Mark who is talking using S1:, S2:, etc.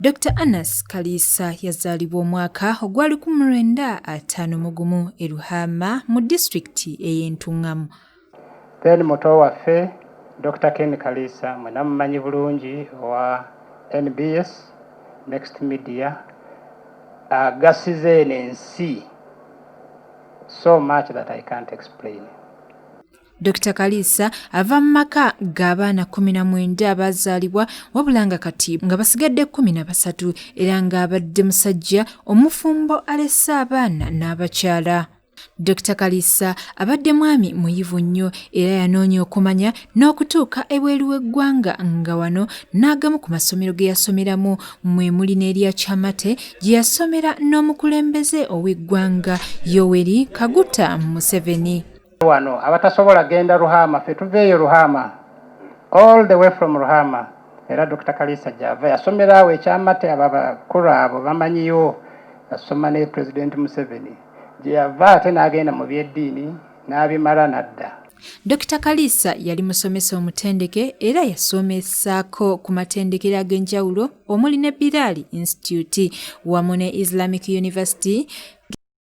S1: Dr. Anas Kalisa yazaalibwa omwaka ogwali 1951 e Ruhama mu disitulikiti ey'Entungamu.
S2: Then muto waffe Dr. Ken Kalisa mwena mumanyi bulungi wa NBS Next Media agasize ensi so much that I can't explain.
S1: Dr. Kalisa ava mu maka g'abaana 19 abazaalibwa wabula nga kati nga basigadde 13 era ng'abadde musajja omufumbo alesse abaana n'abakyala. Dr. Kalisa abadde mwami muyivu nnyo era yanoonya okumanya n'okutuuka ebweru w'eggwanga nga wano n'agamu ku masomero ge yasomeramu mwe muli n'erya Kyamate gye yasomera n'omukulembeze ow'eggwanga Yoweri Kaguta Museveni.
S2: Wano abatasobola genda Ruhama ffe tuveeyo Ruhama all the way from Ruhama era Dr. Kalisa gy'ava yasomera awo ekyamate abakulu abo bamanyiyo yasoma ne President Museveni gye yava ate n'agenda mu byeddiini n'abimala n'adda.
S1: Dr. Kalisa yali musomesa omutendeke era yasomesaako ku matendekero ag'enjawulo omuli ne Bilali Institute wamu ne Islamic University